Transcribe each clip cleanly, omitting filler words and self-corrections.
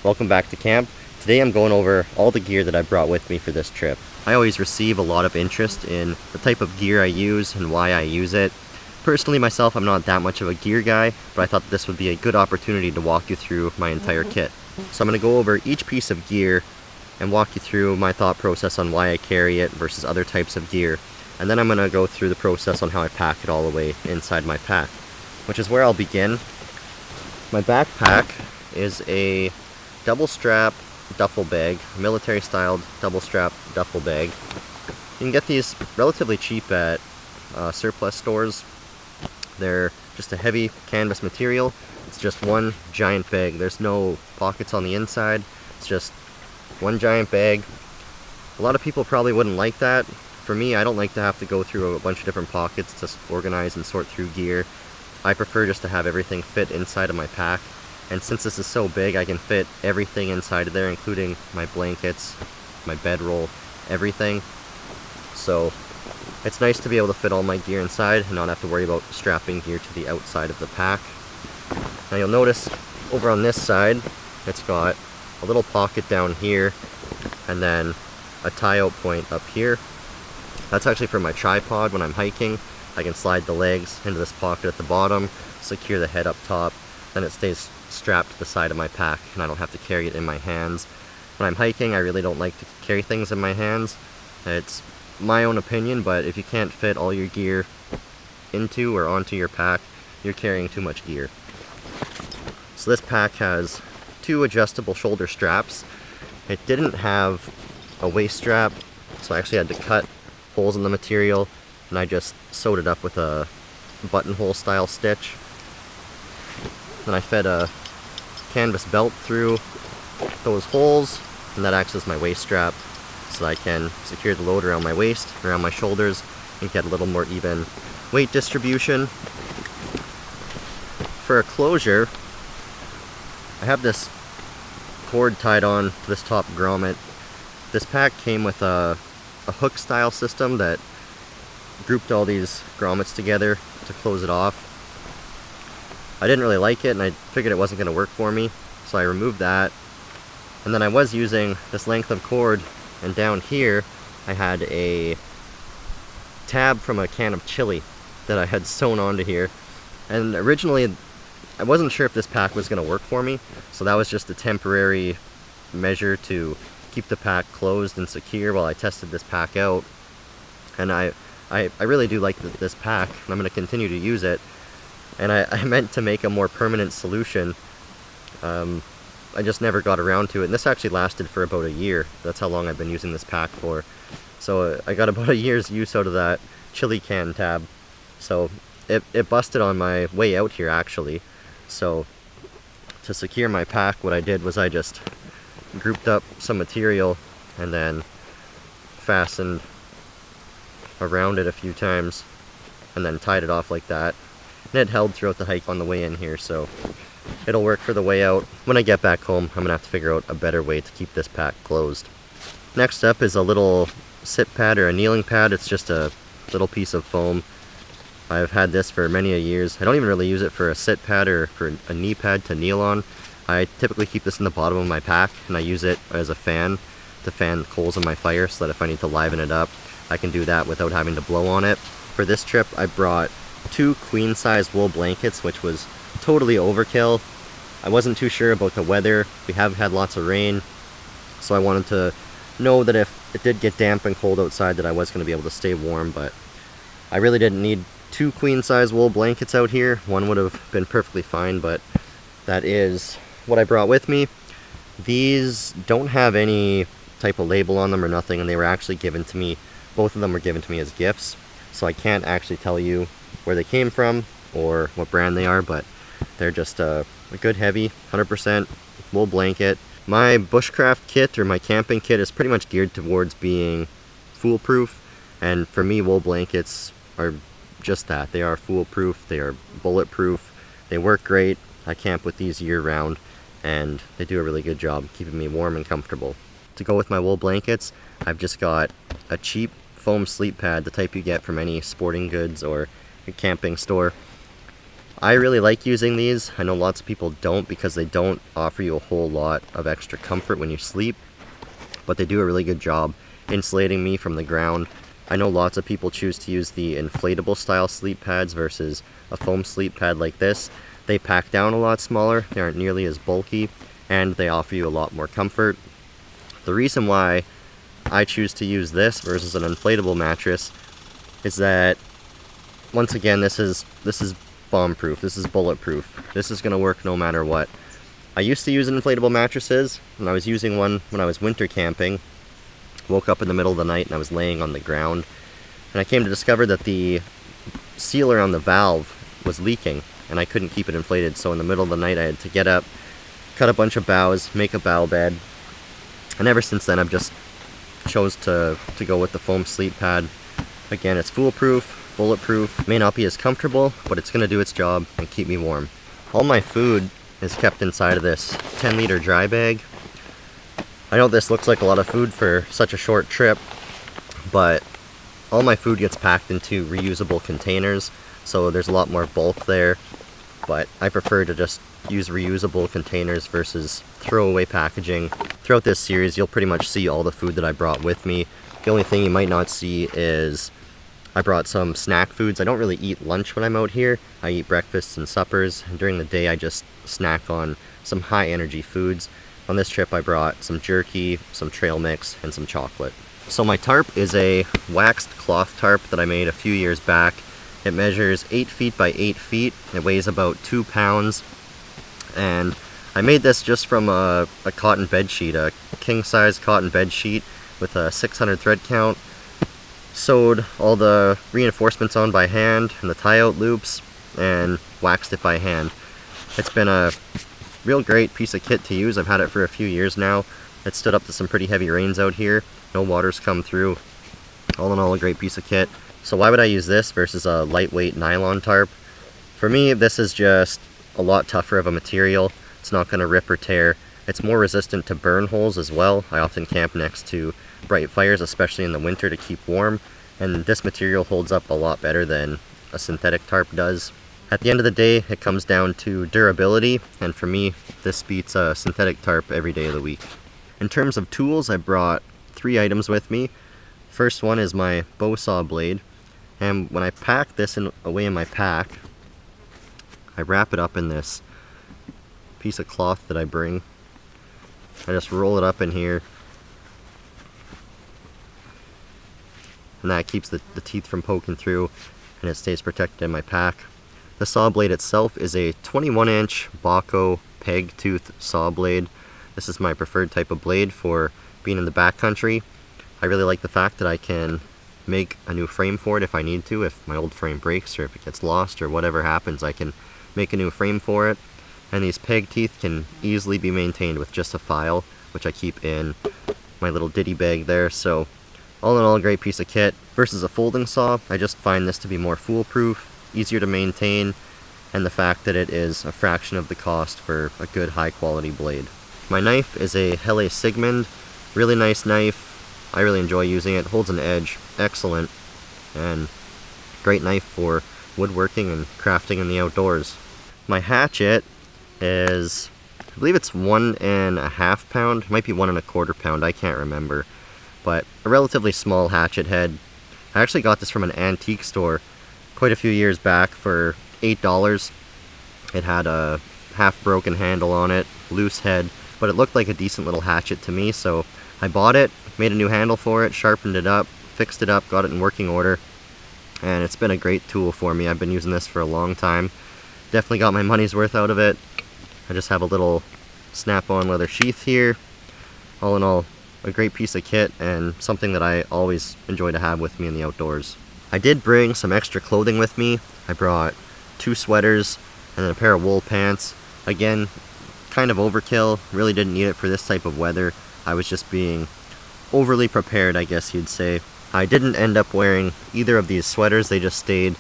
Welcome back to camp. Today I'm going over all the gear that I brought with me for this trip. I always receive a lot of interest in the type of gear I use and why I use it. Personally myself, I'm not that much of a gear guy, but I thought this would be a good opportunity to walk you through my entire kit. So I'm going to go over each piece of gear and walk you through my thought process on why I carry it versus other types of gear. And then I'm going to go through the process on how I pack it all the way inside my pack, which is where I'll begin. My backpack is a double strap duffel bag, military styled double strap duffel bag. You can get these relatively cheap at surplus stores. They're just a heavy canvas material. It's just one giant bag. There's no pockets on the inside. It's just one giant bag. A lot of people probably wouldn't like that. For me, I don't like to have to go through a bunch of different pockets to organize and sort through gear. I prefer just to have everything fit inside of my pack. And since this is so big, I can fit everything inside of there, including my blankets, my bedroll, everything. So it's nice to be able to fit all my gear inside and not have to worry about strapping gear to the outside of the pack. Now you'll notice over on this side, it's got a little pocket down here and then a tie-out point up here. That's actually for my tripod when I'm hiking. I can slide the legs into this pocket at the bottom, secure the head up top, then it stays strapped to the side of my pack and I don't have to carry it in my hands. When I'm hiking, I really don't like to carry things in my hands. It's my own opinion, but if you can't fit all your gear into or onto your pack, you're carrying too much gear. So this pack has two adjustable shoulder straps. It didn't have a waist strap, so I actually had to cut holes in the material and I just sewed it up with a buttonhole style stitch. Then I fed a canvas belt through those holes, and that acts as my waist strap, so I can secure the load around my waist, around my shoulders, and get a little more even weight distribution. For a closure, I have this cord tied on to this top grommet. This pack came with a hook style system that grouped all these grommets together to close it off. I didn't really like it and I figured it wasn't going to work for me, so I removed that. And then I was using this length of cord, and down here I had a tab from a can of chili that I had sewn onto here. And originally I wasn't sure if this pack was going to work for me, so that was just a temporary measure to keep the pack closed and secure while I tested this pack out. And I really do like this pack, and I'm going to continue to use it. And I meant to make a more permanent solution. I just never got around to it. And this actually lasted for about a year. That's how long I've been using this pack for. So I got about a year's use out of that chili can tab. So it busted on my way out here actually. So to secure my pack, what I did was I just grouped up some material and then fastened around it a few times and then tied it off like that. And it held throughout the hike on the way in here, so it'll work for the way out. When I get back home, I'm gonna have to figure out a better way to keep this pack closed. Next up is a little sit pad or a kneeling pad. It's just a little piece of foam. I've had this for many years. I don't even really use it for a sit pad or for a knee pad to kneel on. I typically keep this in the bottom of my pack, and I use it as a fan to fan the coals on my fire, so that if I need to liven it up, I can do that without having to blow on it. For this trip, I brought 2 queen-size wool blankets, which was totally overkill. I wasn't too sure about the weather. We have had lots of rain, so I wanted to know that if it did get damp and cold outside that I was going to be able to stay warm, but I really didn't need 2 queen-size wool blankets out here. One would have been perfectly fine, but that is what I brought with me. These don't have any type of label on them or nothing, and they were actually given to me. Both of them were given to me as gifts, so I can't actually tell you where they came from or what brand they are, but they're just a good heavy 100% wool blanket. My bushcraft kit or my camping kit is pretty much geared towards being foolproof, and for me wool blankets are just that. They are foolproof, they are bulletproof, they work great. I camp with these year round and they do a really good job keeping me warm and comfortable. To go with my wool blankets, I've just got a cheap foam sleep pad, the type you get from any sporting goods or a camping store. I really like using these. I know lots of people don't because they don't offer you a whole lot of extra comfort when you sleep, but they do a really good job insulating me from the ground. I know lots of people choose to use the inflatable style sleep pads versus a foam sleep pad like this. They pack down a lot smaller, they aren't nearly as bulky, and they offer you a lot more comfort. The reason why I choose to use this versus an inflatable mattress is that, once again, this is bomb-proof, this is bulletproof. This is going to work no matter what. I used to use inflatable mattresses, and I was using one when I was winter camping. Woke up in the middle of the night and I was laying on the ground, and I came to discover that the sealer on the valve was leaking and I couldn't keep it inflated. So in the middle of the night I had to get up, cut a bunch of boughs, make a bough bed, and ever since then I've just chose to go with the foam sleep pad. Again, it's foolproof, bulletproof, may not be as comfortable, but it's going to do its job and keep me warm. All my food is kept inside of this 10-liter dry bag. I know this looks like a lot of food for such a short trip, but all my food gets packed into reusable containers, so there's a lot more bulk there, but I prefer to just use reusable containers versus throwaway packaging. Throughout this series, you'll pretty much see all the food that I brought with me. The only thing you might not see is I brought some snack foods. I don't really eat lunch when I'm out here. I eat breakfasts and suppers, and during the day I just snack on some high energy foods. On this trip I brought some jerky, some trail mix, and some chocolate. So my tarp is a waxed cloth tarp that I made a few years back. It measures 8 feet by 8 feet. It weighs about 2 pounds. And I made this just from a cotton bed sheet, a king size cotton bed sheet with a 600 thread count. Sewed all the reinforcements on by hand and the tie out loops and waxed it by hand. It's been a real great piece of kit to use. I've had it for a few years now. It stood up to some pretty heavy rains out here. No water's come through. All in all, a great piece of kit. So why would I use this versus a lightweight nylon tarp? For me, this is just a lot tougher of a material. It's not going to rip or tear. It's more resistant to burn holes as well. I often camp next to bright fires, especially in the winter, to keep warm, and this material holds up a lot better than a synthetic tarp does. At the end of the day, it comes down to durability, and for me, this beats a synthetic tarp every day of the week. In terms of tools, I brought 3 items with me. First one is my bow saw blade, and when I pack this away in my pack, I wrap it up in this piece of cloth that I bring. I just roll it up in here, and that keeps the teeth from poking through, and it stays protected in my pack. The saw blade itself is a 21-inch Baco peg tooth saw blade. This is my preferred type of blade for being in the backcountry. I really like the fact that I can make a new frame for it if I need to. If my old frame breaks or if it gets lost or whatever happens, I can make a new frame for it. And these peg teeth can easily be maintained with just a file, which I keep in my little ditty bag there. So all in all, a great piece of kit. Versus a folding saw, I just find this to be more foolproof, easier to maintain, and the fact that it is a fraction of the cost for a good high quality blade. My knife is a Hele Sigmund, really nice knife. I really enjoy using it. Holds an edge, excellent, and great knife for woodworking and crafting in the outdoors. My hatchet is, I believe it's 1.5 pound, might be 1.25 pound, I can't remember, but a relatively small hatchet head. I actually got this from an antique store quite a few years back for $8. It had a half broken handle on it, loose head, but it looked like a decent little hatchet to me, so I bought it, made a new handle for it, sharpened it up, fixed it up, got it in working order, and it's been a great tool for me. I've been using this for a long time. Definitely got my money's worth out of it. I just have a little snap-on leather sheath here. All in all, a great piece of kit and something that I always enjoy to have with me in the outdoors. I did bring some extra clothing with me. I brought 2 sweaters and then a pair of wool pants. Again, kind of overkill, really didn't need it for this type of weather. I was just being overly prepared, I guess you'd say. I didn't end up wearing either of these sweaters, they just stayed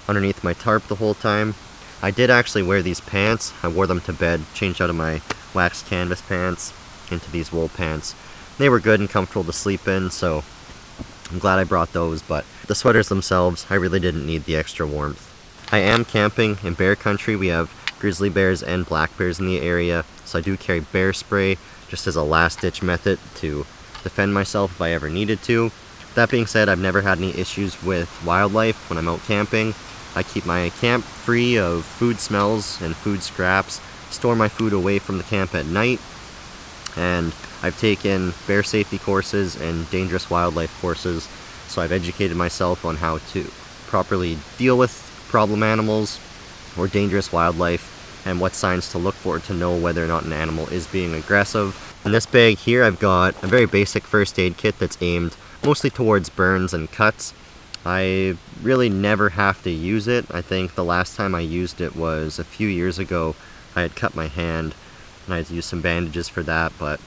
underneath my tarp the whole time. I did actually wear these pants. I wore them to bed, changed out of my waxed canvas pants into these wool pants. They were good and comfortable to sleep in, so I'm glad I brought those, but the sweaters themselves, I really didn't need the extra warmth. I am camping in bear country. We have grizzly bears and black bears in the area, so I do carry bear spray just as a last-ditch method to defend myself if I ever needed to. That being said, I've never had any issues with wildlife when I'm out camping. I keep my camp free of food smells and food scraps, store my food away from the camp at night, and I've taken bear safety courses and dangerous wildlife courses, so I've educated myself on how to properly deal with problem animals or dangerous wildlife and what signs to look for to know whether or not an animal is being aggressive. In this bag here I've got a very basic first aid kit that's aimed mostly towards burns and cuts. I really never have to use it. I think the last time I used it was a few years ago. I had cut my hand and I had to use some bandages for that, but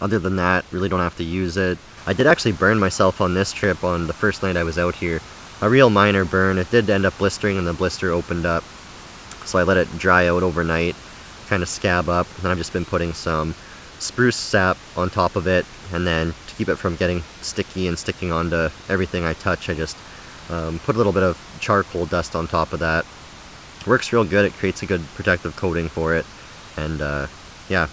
other than that, really don't have to use it. I did actually burn myself on this trip on the first night I was out here. A real minor burn. It did end up blistering and the blister opened up, so I let it dry out overnight, kind of scab up, and then I've just been putting some spruce sap on top of it, and then to keep it from getting sticky and sticking onto everything I touch, I just put a little bit of charcoal dust on top of that. Works real good. It creates a good protective coating for it, and yeah,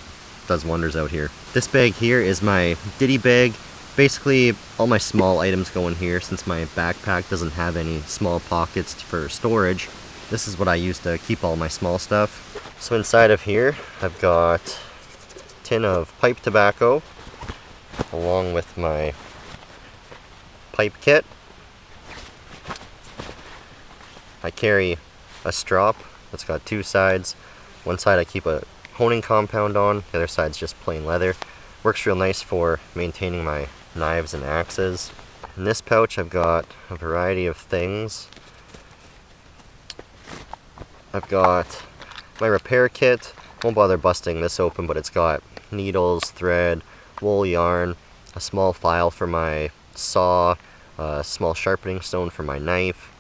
does wonders out here. This bag here is my ditty bag. Basically, all my small items go in here since my backpack doesn't have any small pockets for storage. This is what I use to keep all my small stuff. So inside of here, I've got a tin of pipe tobacco, along with my pipe kit. I carry a strop that's got two sides. One side I keep a honing compound on, the other side's just plain leather. Works real nice for maintaining my knives and axes. In this pouch I've got a variety of things. I've got my repair kit. Won't bother busting this open, but it's got needles, thread, wool yarn, a small file for my saw, a small sharpening stone for my knife.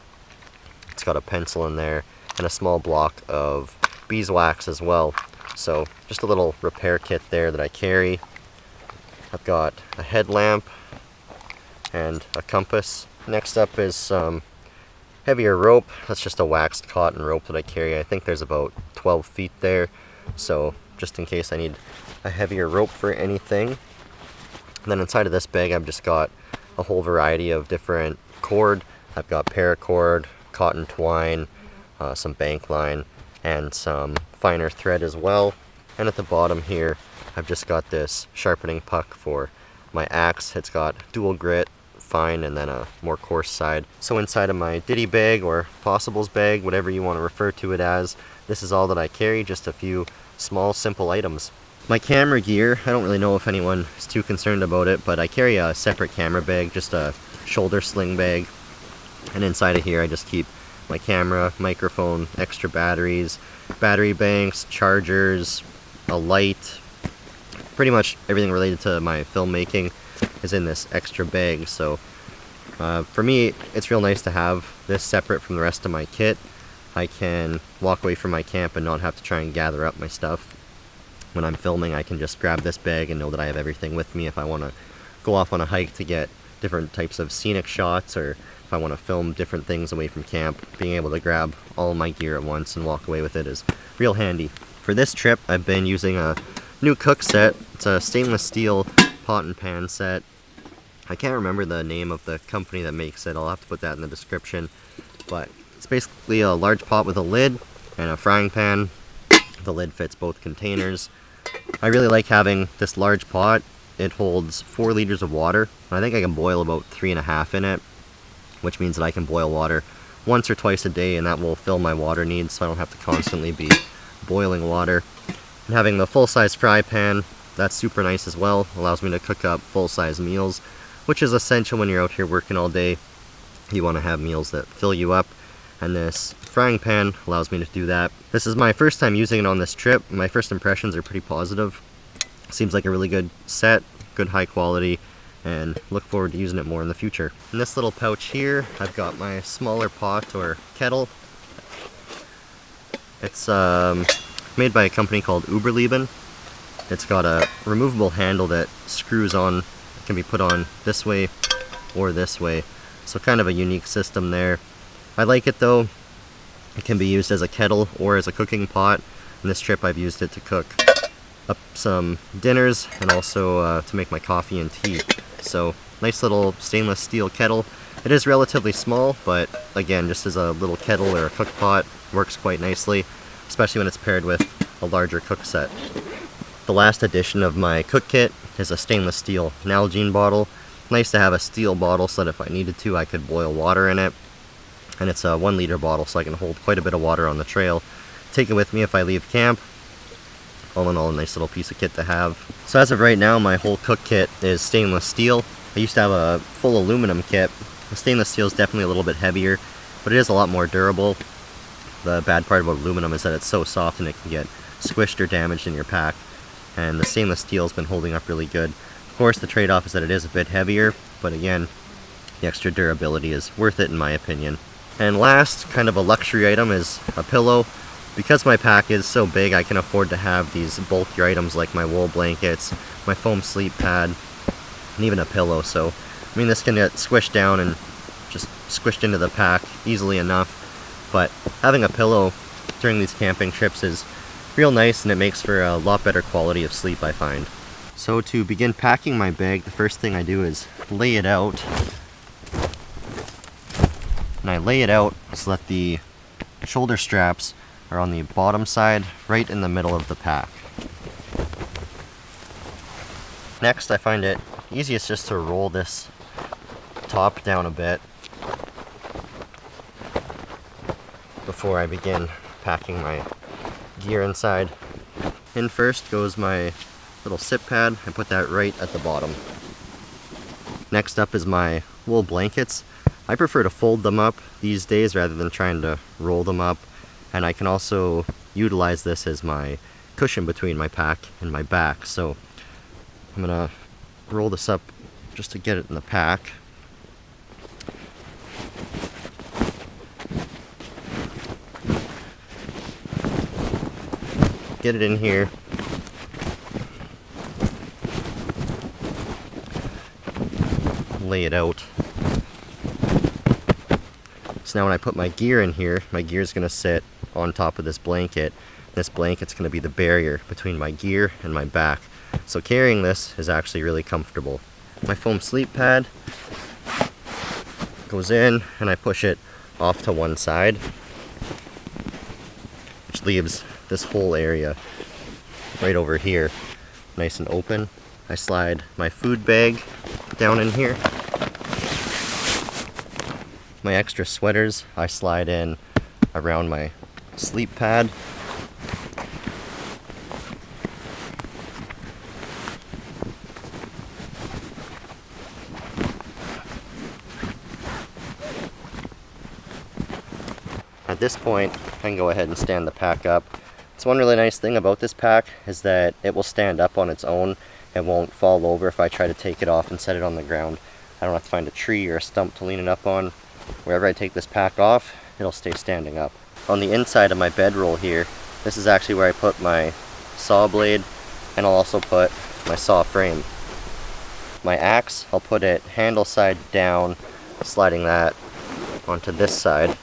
It's got a pencil in there, and a small block of beeswax as well. So just a little repair kit there that I carry. I've got a headlamp and a compass. Next up is some heavier rope. That's just a waxed cotton rope that I carry. I think there's about 12 feet there, so just in case I need a heavier rope for anything. And then inside of this bag I've just got a whole variety of different cord. I've got paracord, cotton twine, some bank line, and some finer thread as well. And at the bottom here I've just got this sharpening puck for my axe. It's got dual grit, fine, and then a more coarse side. So inside of my ditty bag, or possibles bag, whatever you want to refer to it as, this is all that I carry, just a few small simple items. My camera gear, I don't really know if anyone is too concerned about it, but I carry a separate camera bag, just a shoulder sling bag. And inside of here I just keep my camera, microphone, extra batteries, battery banks, chargers, a light. Pretty much everything related to my filmmaking is in this extra bag, so for me it's real nice to have this separate from the rest of my kit. I can walk away from my camp and not have to try and gather up my stuff. When I'm filming, I can just grab this bag and know that I have everything with me if I want to go off on a hike to get different types of scenic shots, or if I want to film different things away from camp. Being able to grab all my gear at once and walk away with it is real handy. For this trip I've been using a new cook set. It's a stainless steel pot and pan set. I can't remember the name of the company that makes it. I'll have to put that in the description. But it's basically a large pot with a lid and a frying pan. The lid fits both containers. I really like having this large pot. It holds 4 liters of water. I think I can boil about 3.5 in it, which means that I can boil water once or twice a day, and that will fill my water needs, so I don't have to constantly be boiling water. And having the full-size fry pan, that's super nice as well. Allows me to cook up full-size meals, which is essential when you're out here working all day. You want to have meals that fill you up, and this frying pan allows me to do that. This is my first time using it on this trip. My first impressions are pretty positive. Seems like a really good set, good high quality, and look forward to using it more in the future. In this little pouch here, I've got my smaller pot or kettle. It's made by a company called Uberleben. It's got a removable handle that screws on. It can be put on this way or this way, so kind of a unique system there. I like it though. It can be used as a kettle or as a cooking pot. In this trip I've used it to cook up some dinners and also to make my coffee and tea. So nice little stainless steel kettle. It is relatively small, but again, just as a little kettle or a cook pot, works quite nicely, especially when it's paired with a larger cook set. The last addition of my cook kit is a stainless steel Nalgene bottle. Nice to have a steel bottle so that if I needed to, I could boil water in it. And it's a 1 liter bottle, so I can hold quite a bit of water on the trail. Take it with me if I leave camp. All in all, a nice little piece of kit to have. So as of right now, my whole cook kit is stainless steel. I used to have a full aluminum kit. The stainless steel is definitely a little bit heavier, but it is a lot more durable. The bad part about aluminum is that it's so soft and it can get squished or damaged in your pack. And the stainless steel has been holding up really good. Of course, the trade-off is that it is a bit heavier, but again, the extra durability is worth it in my opinion. And last, kind of a luxury item, is a pillow. Because my pack is so big, I can afford to have these bulkier items like my wool blankets, my foam sleep pad, and even a pillow. So, I mean, this can get squished down and just squished into the pack easily enough. But having a pillow during these camping trips is real nice, and it makes for a lot better quality of sleep, I find. So to begin packing my bag, the first thing I do is lay it out. And I lay it out so that the shoulder straps are on the bottom side, right in the middle of the pack. Next, I find it easiest just to roll this top down a bit before I begin packing my gear inside. In first goes my little sit pad. I put that right at the bottom. Next up is my wool blankets. I prefer to fold them up these days rather than trying to roll them up. And I can also utilize this as my cushion between my pack and my back. So I'm gonna roll this up just to get it in the pack. Get it in here. Lay it out. So now when I put my gear in here, my gear is going to sit on top of this blanket. This blanket's going to be the barrier between my gear and my back. So carrying this is actually really comfortable. My foam sleep pad goes in and I push it off to one side, which leaves this whole area right over here nice and open. I slide my food bag down in here. My extra sweaters I slide in around my sleep pad. At this point, I can go ahead and stand the pack up. So one really nice thing about this pack is that it will stand up on its own. It won't fall over if I try to take it off and set it on the ground. I don't have to find a tree or a stump to lean it up on. Wherever I take this pack off, it'll stay standing up. On the inside of my bedroll here, this is actually where I put my saw blade, and I'll also put my saw frame. My axe, I'll put it handle side down, sliding that onto this side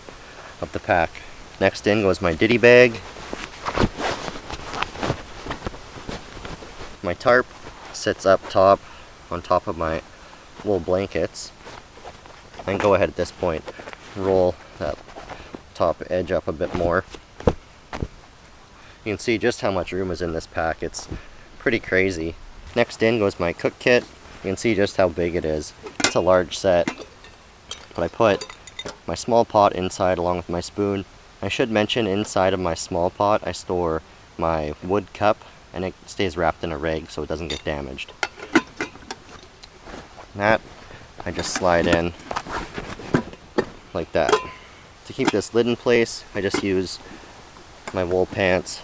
of the pack. Next in goes my ditty bag. My tarp sits up top on top of my wool blankets. And go ahead at this point, roll that top edge up a bit more. You can see just how much room is in this pack. It's pretty crazy. Next in goes my cook kit. You can see just how big it is. It's a large set. But I put my small pot inside along with my spoon. I should mention inside of my small pot I store my wood cup, and it stays wrapped in a rag so it doesn't get damaged. That I just slide in like that. To keep this lid in place, I just use my wool pants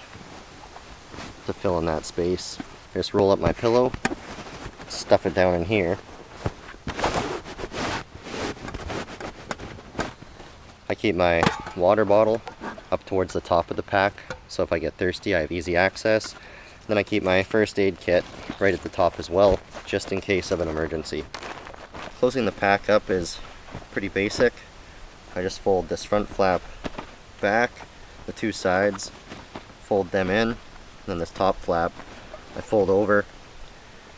to fill in that space. I just roll up my pillow, stuff it down in here. I keep my water bottle up towards the top of the pack, so if I get thirsty I have easy access. Then I keep my first aid kit right at the top as well, just in case of an emergency. Closing the pack up is pretty basic. I just fold this front flap back, the two sides, fold them in, and then this top flap I fold over.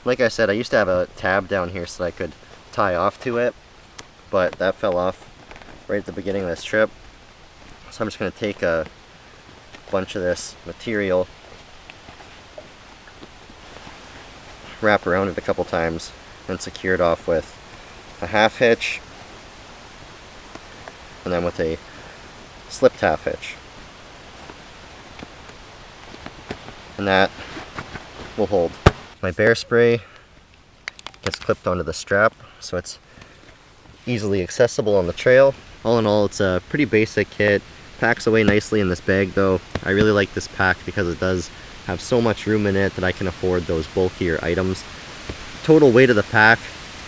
Like I said, I used to have a tab down here so that I could tie off to it, but that fell off right at the beginning of this trip. So I'm just going to take a bunch of this material, wrap around it a couple times, and secure it off with a half hitch, and then with a slipped half hitch. And that will hold. My bear spray is clipped onto the strap, so it's easily accessible on the trail. All in all, it's a pretty basic kit. Packs away nicely in this bag though. I really like this pack because it does have so much room in it that I can afford those bulkier items. Total weight of the pack,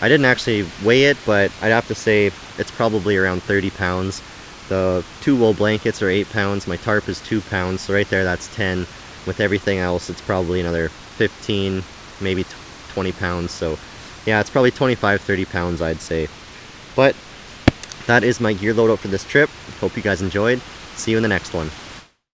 I didn't actually weigh it, but I'd have to say it's probably around 30 pounds. The 2 wool blankets are 8 pounds, my tarp is 2 pounds, so right there that's 10. With everything else, it's probably another 15, maybe 20 pounds. So yeah, it's probably 25-30 pounds, I'd say. But that is my gear loadout for this trip. Hope you guys enjoyed. See you in the next one.